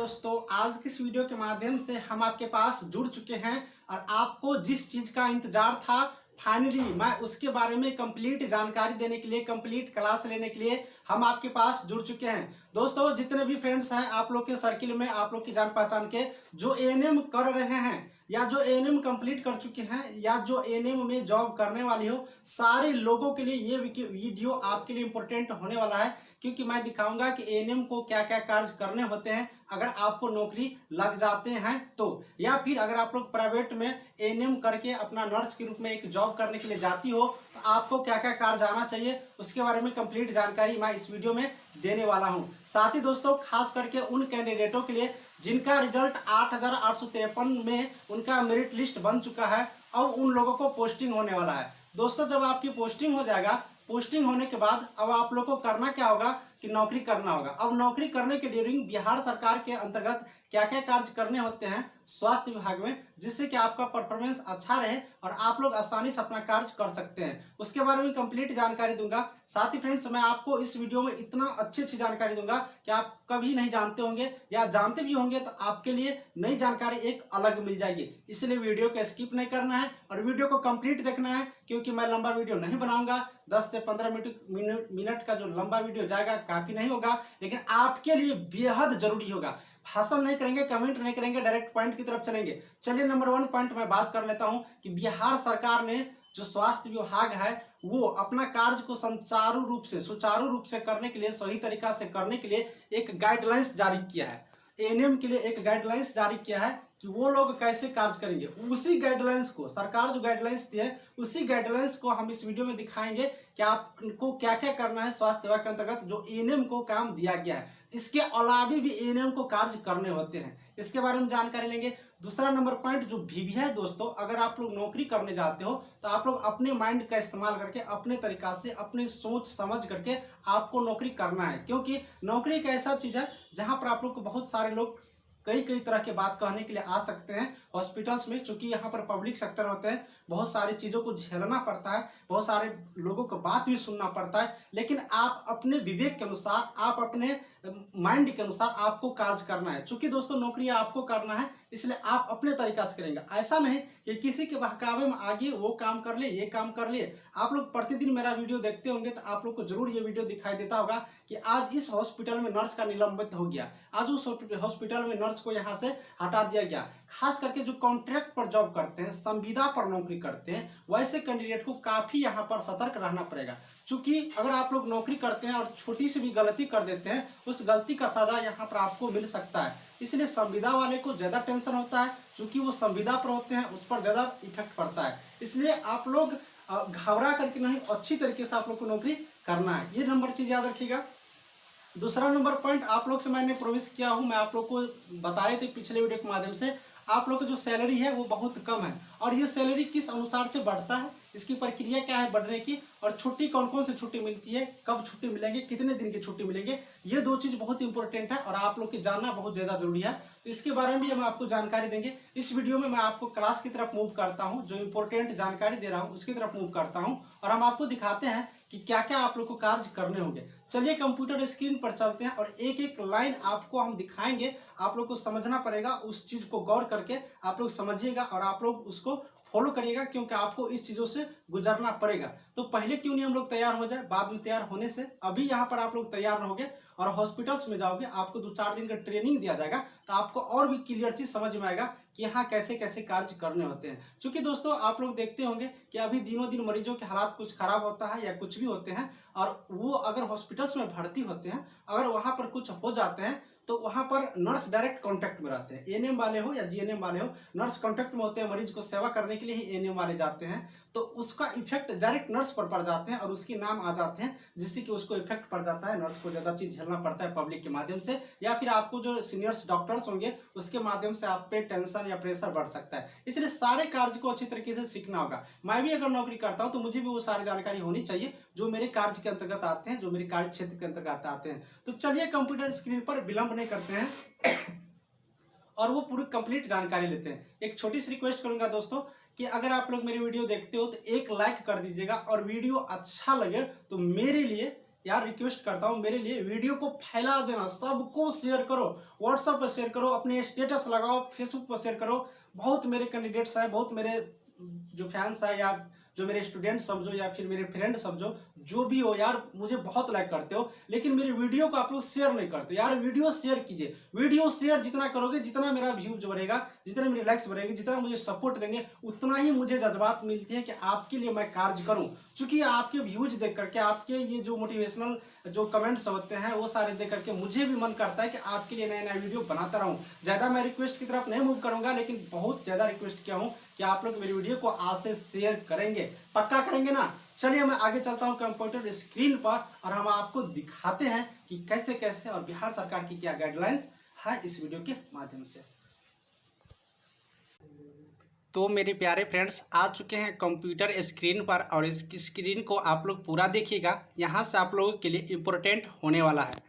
दोस्तों, आज की इस वीडियो के माध्यम से हम आपके पास जुड़ चुके हैं और आपको जिस चीज का इंतजार था फाइनली मैं उसके बारे में कंप्लीट जानकारी देने के लिए, कंप्लीट क्लास लेने के लिए हम आपके पास जुड़ चुके हैं। दोस्तों, जितने भी फ्रेंड्स हैं आप लोग के सर्किल में, आप लोग की जान पहचान के जो एएनएम कर रहे हैं या जो एएनएम कंप्लीट कर चुके हैं या जो एएनएम में जॉब करने वाली हो, सारे लोगों के लिए ये वीडियो आपके लिए इंपॉर्टेंट होने वाला है, क्योंकि मैं दिखाऊंगा कि एएनएम को क्या क्या कार्य करने होते हैं अगर आपको नौकरी लग जाते हैं तो, या फिर अगर आप लोग प्राइवेट में एएनएम करके अपना नर्स के रूप में एक जॉब करने के लिए जाती हो तो आपको क्या क्या कार्य जाना चाहिए उसके बारे में कंप्लीट जानकारी मैं इस वीडियो में देने वाला हूं। साथ ही दोस्तों, खास करके उन कैंडिडेटों के लिए जिनका रिजल्ट 8853 में उनका मेरिट लिस्ट बन चुका है और उन लोगों को पोस्टिंग होने वाला है। दोस्तों, जब आपकी पोस्टिंग हो जाएगा, पोस्टिंग होने के बाद अब आप लोग को करना क्या होगा कि नौकरी करना होगा। अब नौकरी करने के ड्यूरिंग बिहार सरकार के अंतर्गत क्या क्या कार्य करने होते हैं स्वास्थ्य विभाग में, जिससे कि आपका परफॉर्मेंस अच्छा रहे और आप लोग आसानी से अपना कार्य कर सकते हैं, उसके बारे में कंप्लीट जानकारी दूंगा। साथ ही फ्रेंड्स, मैं आपको इस वीडियो में इतना अच्छी जानकारी दूंगा कि आप कभी नहीं जानते होंगे या जानते भी होंगे तो आपके लिए नई जानकारी एक अलग मिल जाएगी। इसलिए वीडियो को स्किप नहीं करना है और वीडियो को कंप्लीट देखना है, क्योंकि मैं लंबा वीडियो नहीं बनाऊंगा। 10 से 15 मिनट का जो लंबा वीडियो जाएगा काफी नहीं होगा, लेकिन आपके लिए बेहद जरूरी होगा। भाषण नहीं करेंगे, कमेंट नहीं करेंगे, डायरेक्ट पॉइंट की तरफ चलेंगे। चलिए, नंबर 1 पॉइंट मैं बात कर लेता हूं कि बिहार सरकार ने जो स्वास्थ्य विभाग है वो अपना कार्य को सुचारू रूप से करने के लिए, सही तरीका से करने के लिए एक गाइडलाइंस जारी किया है। एएनएम के लिए एक गाइडलाइंस जारी किया है कि वो लोग कैसे कार्य करेंगे। उसी गाइडलाइंस को, सरकार जो गाइडलाइंस दी है उसी गाइडलाइंस को हम इस वीडियो में दिखाएंगे कि आपको क्या क्या करना है स्वास्थ्य विभाग के अंतर्गत जो एएनएम को काम दिया गया है। इसके अलावा भी एएनएम को कार्य करने होते हैं, इसके बारे में जानकारी लेंगे। दूसरा नंबर पॉइंट जो भी है दोस्तों, अगर आप लोग नौकरी करने जाते हो तो आप लोग अपने माइंड का इस्तेमाल करके, अपने तरीका से, अपनी सोच समझ करके आपको नौकरी करना है, क्योंकि नौकरी एक ऐसा चीज है जहां पर आप लोग को बहुत सारे लोग कई तरह के बात कहने के लिए आ सकते हैं हॉस्पिटल्स में। चूंकि यहाँ पर पब्लिक सेक्टर होते हैं, बहुत सारी चीज़ों को झेलना पड़ता है, बहुत सारे लोगों को बात भी सुनना पड़ता है, लेकिन आप अपने विवेक के अनुसार, आप अपने माइंड के अनुसार आपको कार्य करना है। चूंकि दोस्तों नौकरी आपको करना है, इसलिए आप अपने तरीका से करेंगे। ऐसा नहीं कि किसी के बहकावे में आगे वो काम कर ले, ये काम कर ले। आप लोग प्रतिदिन मेरा वीडियो देखते होंगे तो आप लोग को जरूर ये वीडियो दिखाई देता होगा कि आज इस हॉस्पिटल में नर्स का निलंबित हो गया, आज उस हॉस्पिटल में नर्स को यहाँ से हटा दिया गया। खास करके जो कॉन्ट्रैक्ट पर जॉब करते हैं, संविदा पर नौकरी करते हैं, वैसे कैंडिडेट को काफी यहाँ पर सतर्क रहना पड़ेगा। चूंकि अगर आप लोग नौकरी करते हैं और छोटी सी भी गलती कर देते हैं, उस गलती का सजा यहाँ पर आपको मिल सकता है। इसलिए संविदा वाले को ज्यादा टेंशन होता है, चूंकि वो संविदा पर होते हैं, उस पर ज्यादा इफेक्ट पड़ता है। इसलिए आप लोग घबरा करके नहीं, अच्छी तरीके से आप लोग को नौकरी करना है, ये नंबर चीज याद रखिएगा। दूसरा नंबर पॉइंट आप लोग से मैंने प्रोमिस किया हूं, मैं आप लोग को बताए थे पिछले वीडियो के माध्यम से, आप लोग की जो सैलरी है वो बहुत कम है और ये सैलरी किस अनुसार से बढ़ता है, इसकी प्रक्रिया क्या है बढ़ने की, और छुट्टी कौन कौन सी छुट्टी मिलती है, कब छुट्टी मिलेंगे, कितने दिन की छुट्टी मिलेंगे, ये 2 चीज बहुत इंपॉर्टेंट है और आप लोग की जानना बहुत ज्यादा जरूरी है। तो इसके बारे में भी हम आपको जानकारी देंगे। इस वीडियो में मैं आपको क्लास की तरफ मूव करता हूँ, जो इंपॉर्टेंट जानकारी दे रहा हूँ उसकी तरफ मूव करता हूँ और हम आपको दिखाते हैं कि क्या क्या आप लोग को कार्य करने होंगे। चलिए कंप्यूटर स्क्रीन पर चलते हैं और एक एक लाइन आपको हम दिखाएंगे। आप लोग को समझना पड़ेगा, उस चीज को गौर करके आप लोग समझिएगा और आप लोग उसको फॉलो करिएगा, क्योंकि आपको इस चीजों से गुजरना पड़ेगा। तो पहले क्यों नहीं हम लोग तैयार हो जाए, बाद में तैयार होने से अभी यहाँ पर आप लोग तैयार रहोगे और हॉस्पिटल्स में जाओगे, आपको 2-4 दिन का ट्रेनिंग दिया जाएगा, तो आपको और भी क्लियर चीज समझ में आएगा कि यहाँ कैसे कैसे कार्य करने होते हैं। क्योंकि दोस्तों आप लोग देखते होंगे कि अभी दिनों दिन मरीजों के हालात कुछ खराब होता है या कुछ भी होते हैं, और वो अगर हॉस्पिटल्स में भर्ती होते हैं, अगर वहाँ पर कुछ हो जाते हैं तो वहाँ पर नर्स डायरेक्ट कांटेक्ट में रहते हैं। एएनएम वाले हो या जीएनएम वाले हो, नर्स कांटेक्ट में होते हैं, मरीज को सेवा करने के लिए ही एएनएम वाले जाते हैं, तो उसका इफेक्ट डायरेक्ट नर्स पर पड़ जाते हैं और उसके नाम आ जाते हैं, जिससे कि उसको इफेक्ट पड़ जाता है। नर्स को ज़्यादा चीज़ झेलना पड़ता है पब्लिक के माध्यम से, या फिर आपको जो सीनियर्स डॉक्टर्स होंगे उसके माध्यम से आप पे टेंशन या प्रेशर बढ़ सकता है। इसलिए सारे कार्य को अच्छी तरीके से सीखना होगा। मैं भी अगर नौकरी करता हूँ तो मुझे भी वो सारी जानकारी होनी चाहिए जो मेरे कार्य के अंतर्गत आते हैं, जो मेरे कार्य क्षेत्र के अंतर्गत आते हैं। तो चलिए कंप्यूटर स्क्रीन पर विलंब नहीं करते हैं और वो पूरी कंप्लीट जानकारी लेते हैं। एक छोटी सी रिक्वेस्ट करूंगा दोस्तों कि अगर आप लोग मेरी वीडियो देखते हो तो एक लाइक कर दीजिएगा और वीडियो अच्छा लगे तो मेरे लिए यार रिक्वेस्ट करता हूँ, मेरे लिए वीडियो को फैला देना, सबको शेयर करो, व्हाट्सएप पर शेयर करो, अपने स्टेटस लगाओ, फेसबुक पर शेयर करो। बहुत मेरे कैंडिडेट्स हैं, बहुत मेरे जो फैंस हैं, या जो मेरे स्टूडेंट समझो या फिर मेरे फ्रेंड समझो, जो भी हो यार, मुझे बहुत लाइक करते हो, लेकिन मेरे वीडियो को आप लोग शेयर नहीं करते। यार वीडियो शेयर कीजिए, वीडियो शेयर जितना करोगे, जितना मेरा व्यूज बढ़ेगा, जितना मेरे लाइक्स बढ़ेंगे, जितना मुझे सपोर्ट देंगे, उतना ही मुझे जज्बात मिलती है कि आपके लिए मैं कार्य करूं। चूंकि आपके व्यूज देख करके, आपके ये जो मोटिवेशनल जो कमेंट्स होते हैं वो सारे देख करके मुझे भी मन करता है कि आपके लिए नया नया वीडियो बनाता रहूं। ज़्यादा मैं रिक्वेस्ट की तरफ नहीं मूव करूंगा, लेकिन बहुत ज़्यादा रिक्वेस्ट किया हूं कि आप लोग मेरी वीडियो को आज से शेयर करेंगे, पक्का करेंगे ना। चलिए मैं आगे चलता हूं कंप्यूटर स्क्रीन पर और हम आपको दिखाते हैं कि कैसे कैसे और बिहार सरकार की क्या गाइडलाइंस है इस वीडियो के माध्यम से। तो मेरे प्यारे फ्रेंड्स आ चुके हैं कंप्यूटर स्क्रीन पर, और इस स्क्रीन को आप लोग पूरा देखिएगा। यहाँ से आप लोगों के लिए इम्पोर्टेंट होने वाला है।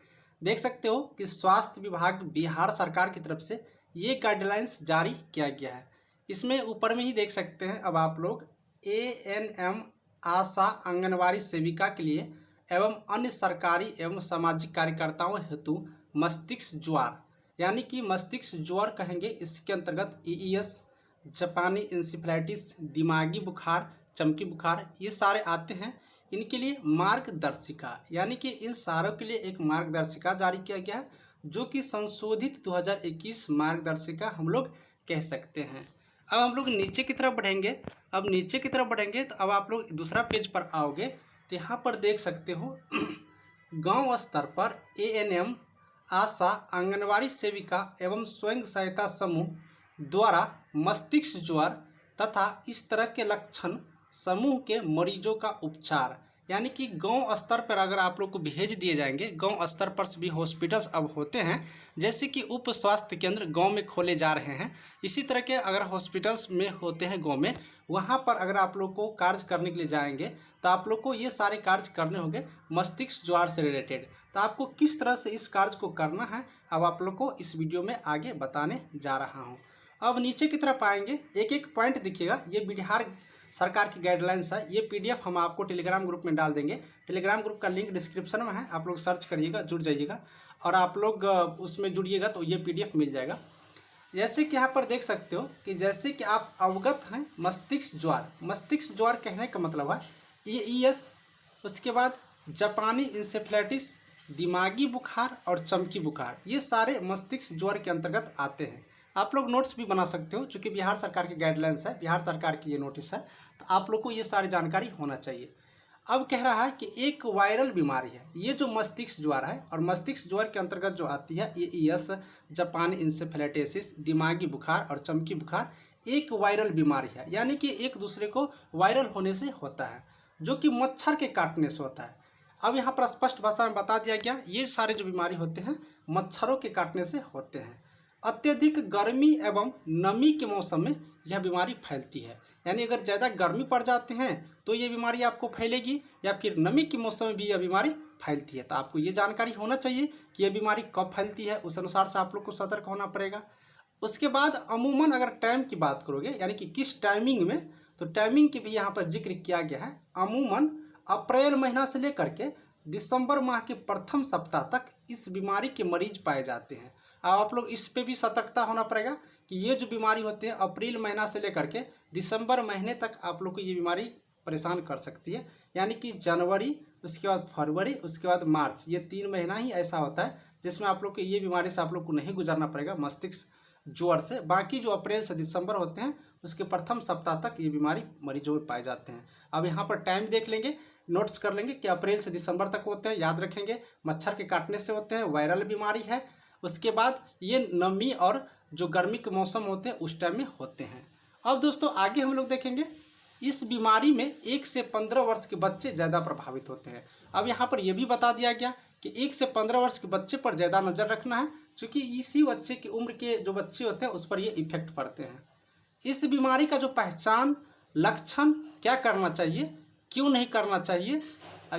देख सकते हो कि स्वास्थ्य विभाग बिहार सरकार की तरफ से ये गाइडलाइंस जारी किया गया है। इसमें ऊपर में ही देख सकते हैं, अब आप लोग ANM आशा आंगनवाड़ी सेविका के लिए एवं अन्य सरकारी एवं सामाजिक कार्यकर्ताओं हेतु मस्तिष्क ज्वर, यानी कि मस्तिष्क ज्वर कहेंगे, इसके अंतर्गत EES, जापानी इंसेफेलाइटिस, दिमागी बुखार, चमकी बुखार, ये सारे आते हैं। इनके लिए मार्गदर्शिका, यानी कि इन सारों के लिए एक मार्गदर्शिका जारी किया गया है, जो कि संशोधित 2021 मार्गदर्शिका हम लोग कह सकते हैं। अब हम लोग नीचे की तरफ बढ़ेंगे। अब नीचे की तरफ बढ़ेंगे तो अब आप लोग दूसरा पेज पर आओगे तो यहाँ पर देख सकते हो गांव स्तर पर ANM आशा आंगनवाड़ी सेविका एवं स्वयं सहायता समूह द्वारा मस्तिष्क ज्वर तथा इस तरह के लक्षण समूह के मरीजों का उपचार, यानी कि गांव स्तर पर अगर आप लोग को भेज दिए जाएंगे, गांव स्तर पर भी हॉस्पिटल्स अब होते हैं, जैसे कि उप स्वास्थ्य केंद्र गांव में खोले जा रहे हैं, इसी तरह के अगर हॉस्पिटल्स में होते हैं गांव में, वहां पर अगर आप लोग को कार्य करने के लिए जाएंगे तो आप लोग को ये सारे कार्य करने होंगे मस्तिष्क ज्वर से रिलेटेड। तो आपको किस तरह से इस कार्य को करना है अब आप लोग को इस वीडियो में आगे बताने जा रहा हूँ। अब नीचे की तरफ आएंगे, एक एक पॉइंट दिखिएगा। ये बिहार सरकार की गाइडलाइंस है, ये PDF हम आपको टेलीग्राम ग्रुप में डाल देंगे। टेलीग्राम ग्रुप का लिंक डिस्क्रिप्शन में है, आप लोग सर्च करिएगा, जुड़ जाइएगा और आप लोग उसमें जुड़िएगा तो ये PDF मिल जाएगा। जैसे कि यहाँ पर देख सकते हो कि जैसे कि आप अवगत हैं, मस्तिष्क ज्वर कहने का मतलब है EES, उसके बाद जापानी इंसेफेलाइटिस, दिमागी बुखार और चमकी बुखार, ये सारे मस्तिष्क ज्वर के अंतर्गत आते हैं। आप लोग नोट्स भी बना सकते हो, चूँकि बिहार सरकार की गाइडलाइंस है, बिहार सरकार की ये नोटिस है, तो आप लोग को ये सारी जानकारी होना चाहिए। अब कह रहा है कि एक वायरल बीमारी है ये जो मस्तिष्क ज्वर है, और मस्तिष्क ज्वर के अंतर्गत जो आती है EES, जापानी इंसेफेलाइटिस, दिमागी बुखार और चमकी बुखार, एक वायरल बीमारी है, यानी कि एक दूसरे को वायरल होने से होता है, जो कि मच्छर के काटने से होता है। अब यहाँ पर स्पष्ट भाषा में बता दिया गया, ये सारे जो बीमारी होते हैं मच्छरों के काटने से होते हैं। अत्यधिक गर्मी एवं नमी के मौसम में यह बीमारी फैलती है, यानी अगर ज़्यादा गर्मी पड़ जाते हैं तो ये बीमारी आपको फैलेगी, या फिर नमी के मौसम में भी यह बीमारी फैलती है। तो आपको ये जानकारी होना चाहिए कि यह बीमारी कब फैलती है, उस अनुसार से आप लोग को सतर्क होना पड़ेगा। उसके बाद अमूमन अगर टाइम की बात करोगे, यानी कि किस टाइमिंग में, तो टाइमिंग की भी यहाँ पर जिक्र किया गया है। अमूमन अप्रैल महीना से लेकर के दिसंबर माह के प्रथम सप्ताह तक इस बीमारी के मरीज पाए जाते हैं। अब आप लोग इस पे भी सतर्कता होना पड़ेगा कि ये जो बीमारी होती है अप्रैल महीना से लेकर के दिसंबर महीने तक आप लोग को ये बीमारी परेशान कर सकती है, यानी कि जनवरी, उसके बाद फरवरी, उसके बाद मार्च, ये 3 महीना ही ऐसा होता है जिसमें आप लोग को ये बीमारी से आप लोग को नहीं गुजरना पड़ेगा मस्तिष्क ज्वर से। बाकी जो अप्रैल से दिसंबर होते हैं उसके प्रथम सप्ताह तक ये बीमारी मरीजों में पाए जाते हैं। अब यहाँ पर टाइम देख लेंगे, नोट्स कर लेंगे कि अप्रैल से दिसंबर तक होते हैं, याद रखेंगे, मच्छर के काटने से होते हैं, वायरल बीमारी है। उसके बाद ये नमी और जो गर्मी के मौसम होते हैं उस टाइम में होते हैं। अब दोस्तों आगे हम लोग देखेंगे, इस बीमारी में 1 से 15 वर्ष के बच्चे ज़्यादा प्रभावित होते हैं। अब यहाँ पर यह भी बता दिया गया कि 1 से 15 वर्ष के बच्चे पर ज़्यादा नज़र रखना है, क्योंकि इसी बच्चे की उम्र के जो बच्चे होते हैं उस पर ये इफेक्ट पड़ते हैं। इस बीमारी का जो पहचान, लक्षण, क्या करना चाहिए, क्यों नहीं करना चाहिए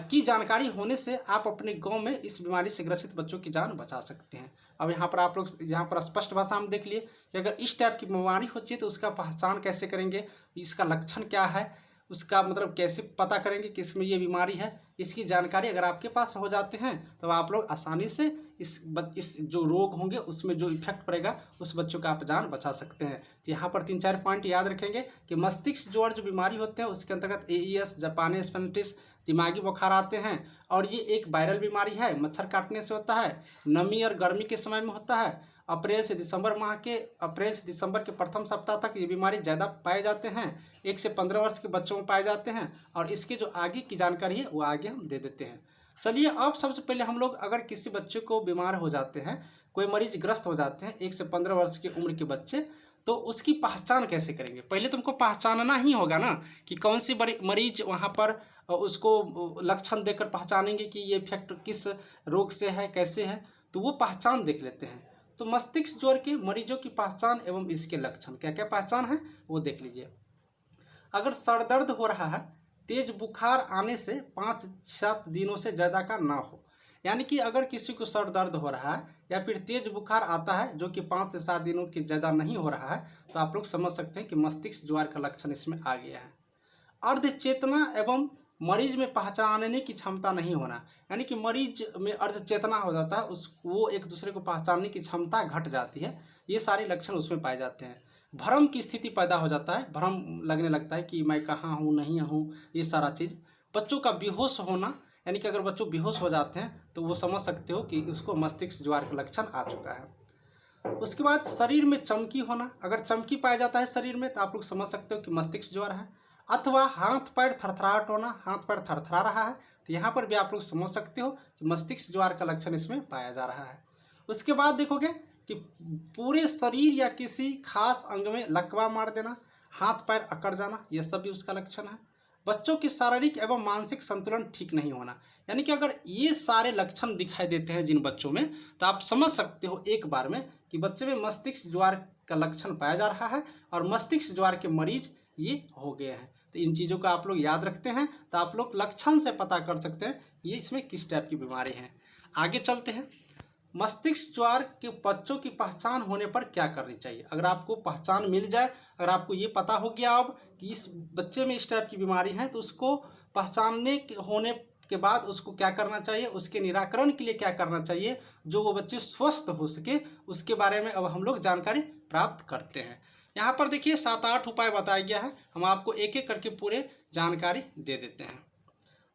की जानकारी होने से आप अपने गांव में इस बीमारी से ग्रसित बच्चों की जान बचा सकते हैं। अब यहाँ पर आप लोग यहाँ पर स्पष्ट भाषा में देख लिए कि अगर इस टाइप की बीमारी होती है तो उसका पहचान कैसे करेंगे, इसका लक्षण क्या है, उसका मतलब कैसे पता करेंगे कि इसमें ये बीमारी है, इसकी जानकारी अगर आपके पास हो जाते हैं तो आप लोग आसानी से इस जो रोग होंगे उसमें जो इफेक्ट पड़ेगा उस बच्चों का आप जान बचा सकते हैं। तो यहाँ पर 3-4 पॉइंट याद रखेंगे कि मस्तिष्क ज्वर जो बीमारी होते हैं उसके अंतर्गत एईएस, जापानी एन्सेफेलाइटिस, दिमागी बुखार आते हैं और ये एक वायरल बीमारी है, मच्छर काटने से होता है, नमी और गर्मी के समय में होता है। अप्रैल से दिसंबर के प्रथम सप्ताह तक ये बीमारी ज़्यादा पाए जाते हैं। 1 से 15 वर्ष के बच्चों में पाए जाते हैं और इसकी जो आगे की जानकारी है वो आगे हम दे देते हैं। चलिए अब सबसे पहले हम लोग अगर किसी बच्चे को बीमार हो जाते हैं, कोई मरीज ग्रस्त हो जाते हैं 1 से 15 वर्ष की उम्र के बच्चे, तो उसकी पहचान कैसे करेंगे। पहले तुमको पहचानना ही होगा ना कि कौन सी मरीज वहाँ पर उसको लक्षण देखकर पहचानेंगे कि ये इफेक्ट किस रोग से है, कैसे है, तो वो पहचान देख लेते हैं। तो मस्तिष्क ज्वर के मरीजों की पहचान एवं इसके लक्षण क्या क्या पहचान है वो देख लीजिए। अगर सर दर्द हो रहा है, तेज बुखार आने से 5-7 दिनों से ज़्यादा का ना हो, यानी कि अगर किसी को सर दर्द हो रहा है या फिर तेज बुखार आता है जो कि 5 से 7 दिनों के ज़्यादा नहीं हो रहा है, तो आप लोग समझ सकते हैं कि मस्तिष्क ज्वर का लक्षण इसमें आ गया है। अर्ध चेतना एवं मरीज में पहचानने की क्षमता नहीं होना, यानी कि मरीज में अर्ध चेतना हो जाता है, वो एक दूसरे को पहचानने की क्षमता घट जाती है, ये सारे लक्षण उसमें पाए जाते हैं। भ्रम की स्थिति पैदा हो जाता है, भ्रम लगने लगता है कि मैं कहाँ हूँ नहीं हूँ, ये सारा चीज़। बच्चों का बेहोश होना, यानी कि अगर बच्चों बेहोश हो जाते हैं तो वो समझ सकते हो कि उसको मस्तिष्क ज्वर का लक्षण आ चुका है। उसके बाद शरीर में चमकी होना, अगर चमकी पाया जाता है शरीर में तो आप लोग समझ सकते हो कि मस्तिष्क ज्वर है। अथवा हाथ पैर थरथराहट होना, हाथ पैर थरथरा रहा है, तो यहाँ पर भी आप लोग समझ सकते हो कि मस्तिष्क ज्वर का लक्षण इसमें पाया जा रहा है। उसके बाद देखोगे कि पूरे शरीर या किसी खास अंग में लकवा मार देना, हाथ पैर अकड़ जाना, यह सब भी उसका लक्षण है। बच्चों की शारीरिक एवं मानसिक संतुलन ठीक नहीं होना, यानी कि अगर ये सारे लक्षण दिखाई देते हैं जिन बच्चों में, तो आप समझ सकते हो एक बार में कि बच्चे में मस्तिष्क ज्वर का लक्षण पाया जा रहा है और मस्तिष्क ज्वर के मरीज ये हो गए हैं। तो इन चीज़ों का आप लोग याद रखते हैं तो आप लोग लक्षण से पता कर सकते हैं ये इसमें किस टाइप की बीमारी है। आगे चलते हैं, मस्तिष्क ज्वर के बच्चों की पहचान होने पर क्या करनी चाहिए। अगर आपको पहचान मिल जाए, अगर आपको ये पता हो गया अब कि इस बच्चे में इस टाइप की बीमारी है, तो उसको पहचानने होने के बाद उसको क्या करना चाहिए, उसके निराकरण के लिए क्या करना चाहिए, जो वो बच्चे स्वस्थ हो सके, उसके बारे में अब हम लोग जानकारी प्राप्त करते हैं। यहाँ पर देखिए 7-8 उपाय बताया गया है, हम आपको एक एक करके पूरे जानकारी दे देते हैं।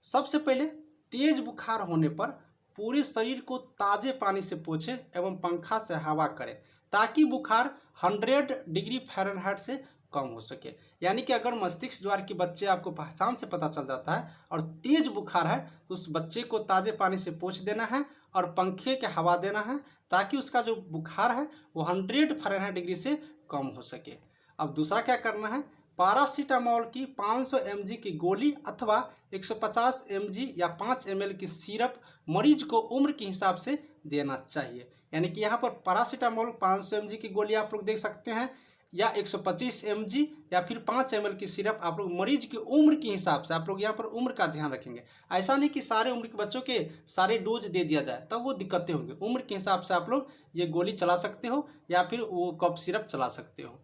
सबसे पहले तेज बुखार होने पर पूरे शरीर को ताजे पानी से पोछे एवं पंखा से हवा करें ताकि बुखार 100 डिग्री फ़ारेनहाइट से कम हो सके। यानी कि अगर मस्तिष्क ज्वर के बच्चे आपको पहचान से पता चल जाता है और तेज बुखार है तो उस बच्चे को ताजे पानी से पोंछ देना है और पंखे के हवा देना है ताकि उसका जो बुखार है वो 100 फ़ारेनहाइट डिग्री से कम हो सके। अब दूसरा क्या करना है, पैरासीटामोल की 500 mg की गोली अथवा 150 mg या 5 ml की सिरप मरीज को उम्र के हिसाब से देना चाहिए। यानी कि यहाँ पर पैरासीटामोल 500 mg की गोली आप लोग देख सकते हैं या 125 mg या फिर 5 ml की सिरप आप लोग मरीज की उम्र के हिसाब से, आप लोग यहाँ पर उम्र का ध्यान रखेंगे। ऐसा नहीं कि सारे उम्र के बच्चों के सारे डोज दे दिया जाए, तब वो दिक्कतें होंगी। उम्र के हिसाब से आप लोग ये गोली चला सकते हो या फिर वो कफ सिरप चला सकते हो।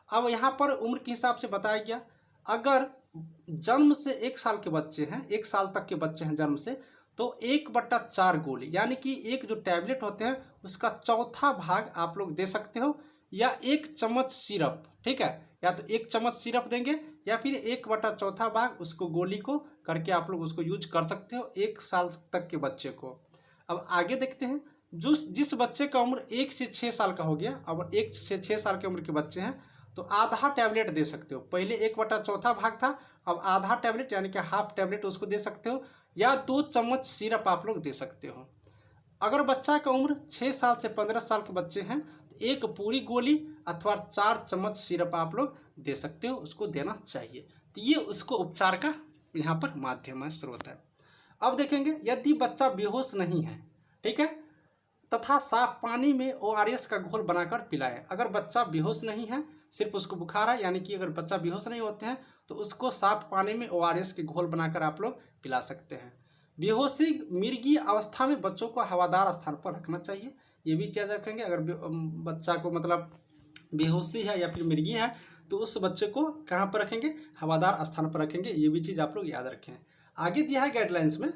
अब यहाँ पर उम्र के हिसाब से बताया गया, अगर जन्म से 1 साल के बच्चे हैं, 1 साल तक के बच्चे हैं जन्म से, तो 1/4 गोली यानी कि एक जो टैबलेट होते हैं उसका चौथा भाग आप लोग दे सकते हो या 1 चम्मच सिरप, ठीक है, या तो 1 चम्मच सिरप देंगे या फिर 1/4 भाग उसको गोली को करके आप लोग उसको यूज कर सकते हो 1 साल तक के बच्चे को। अब आगे देखते हैं, जिस बच्चे का उम्र 1 से 6 साल का हो गया, अब 1 से 6 साल की उम्र के बच्चे हैं तो आधा टैबलेट दे सकते हो। पहले 1/4 भाग था, अब आधा टैबलेट यानी कि हाफ टैबलेट उसको दे सकते हो या 2 चम्मच सिरप आप लोग दे सकते हो। अगर बच्चा का उम्र 6 साल से 15 साल के बच्चे हैं तो 1 पूरी गोली अथवा 4 चम्मच सिरप आप लोग दे सकते हो, उसको देना चाहिए। तो ये उसको उपचार का यहाँ पर माध्यम है, स्रोत है। अब देखेंगे, यदि बच्चा बेहोश नहीं है, ठीक है, तथा साफ पानी में ORS का घोल बनाकर पिलाएं। अगर बच्चा बेहोश नहीं है, सिर्फ उसको बुखार है, यानी कि अगर बच्चा बेहोश नहीं होते हैं तो उसको साफ पानी में ORS के घोल बनाकर आप लोग पिला सकते हैं। बेहोशी मिर्गी अवस्था में बच्चों को हवादार स्थान पर रखना चाहिए, ये भी चीज़ रखेंगे। अगर बच्चा को मतलब बेहोशी है या फिर मिर्गी है तो उस बच्चे को कहाँ पर रखेंगे, हवादार स्थान पर रखेंगे। ये भी चीज़ आप लोग याद रखें। आगे दिया है गाइडलाइंस में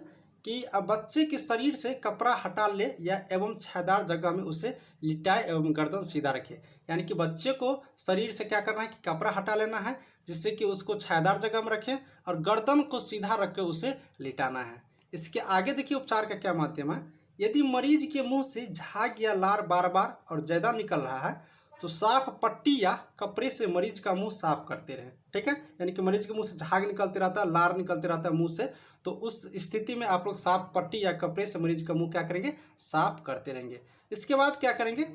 कि अब बच्चे के शरीर से कपड़ा हटा ले या एवं छायादार जगह में उसे लिटाए एवं गर्दन सीधा रखे। यानी कि बच्चे को शरीर से क्या करना है कि कपड़ा हटा लेना है, जिससे कि उसको छायादार जगह में रखें और गर्दन को सीधा रख कर उसे लिटाना है। इसके आगे देखिए उपचार का क्या माध्यम है। यदि मरीज के मुंह से झाग या लार बार बार और ज़्यादा निकल रहा है तो साफ पट्टी या कपड़े से मरीज का मुंह साफ करते रहें। ठीक है, यानी कि मरीज के मुंह से झाग निकलते रहता है, लार निकलते रहता है मुंह से, तो उस स्थिति में आप लोग साफ पट्टी या कपड़े से मरीज का मुंह क्या करेंगे, साफ करते रहेंगे। इसके बाद क्या करेंगे,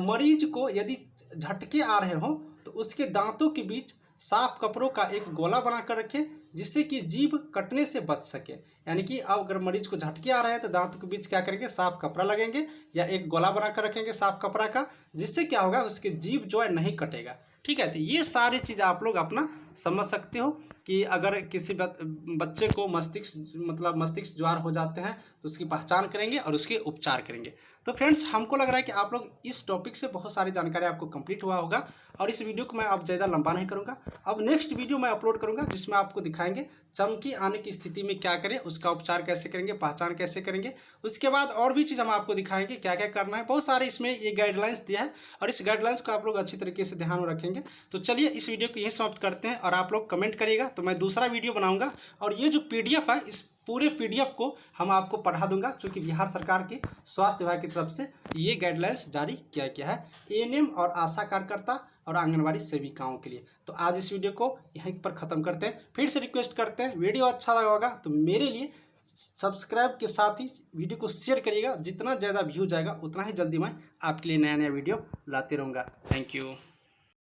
मरीज को यदि झटके आ रहे हो तो उसके दांतों के बीच साफ कपड़ों का एक गोला बनाकर रखें, जिससे कि जीभ कटने से बच सके। यानी कि अब अगर मरीज को झटके आ रहे हैं तो दांतों के बीच क्या करेंगे, साफ कपड़ा लगेंगे या एक गोला बनाकर रखेंगे साफ कपड़ा का, जिससे क्या होगा, उसकी जीभ जो है नहीं कटेगा। ठीक है, तो ये सारी चीज़ आप लोग अपना समझ सकते हो कि अगर किसी बच्चे को मस्तिष्क ज्वार हो जाते हैं तो उसकी पहचान करेंगे और उसके उपचार करेंगे। तो फ्रेंड्स, हमको लग रहा है कि आप लोग इस टॉपिक से बहुत सारी जानकारी आपको कंप्लीट हुआ होगा और इस वीडियो को मैं अब ज़्यादा लंबा नहीं करूँगा। अब नेक्स्ट वीडियो मैं अपलोड करूँगा जिसमें आपको दिखाएंगे चमकी आने की स्थिति में क्या करें, उसका उपचार कैसे करेंगे, पहचान कैसे करेंगे। उसके बाद और भी चीज़ हम आपको दिखाएंगे क्या क्या करना है। बहुत सारे इसमें ये गाइडलाइंस दिया है और इस गाइडलाइंस को आप लोग अच्छी तरीके से ध्यान में रखेंगे। तो चलिए इस वीडियो को यहीं समाप्त करते हैं और आप लोग कमेंट करिएगा तो मैं दूसरा वीडियो बनाऊँगा और ये जो PDF है इस पूरे PDF को हम आपको पढ़ा दूंगा, क्योंकि बिहार सरकार के स्वास्थ्य विभाग की तरफ से ये गाइडलाइंस जारी किया गया है ANM और आशा कार्यकर्ता और आंगनबाड़ी सेविकाओं के लिए। तो आज इस वीडियो को यहीं पर ख़त्म करते हैं। फिर से रिक्वेस्ट करते हैं, वीडियो अच्छा लगा होगा तो मेरे लिए सब्सक्राइब के साथ ही वीडियो को शेयर करिएगा। जितना ज़्यादा व्यू जाएगा उतना ही जल्दी मैं आपके लिए नया नया वीडियो लाते रहूँगा। Thank you.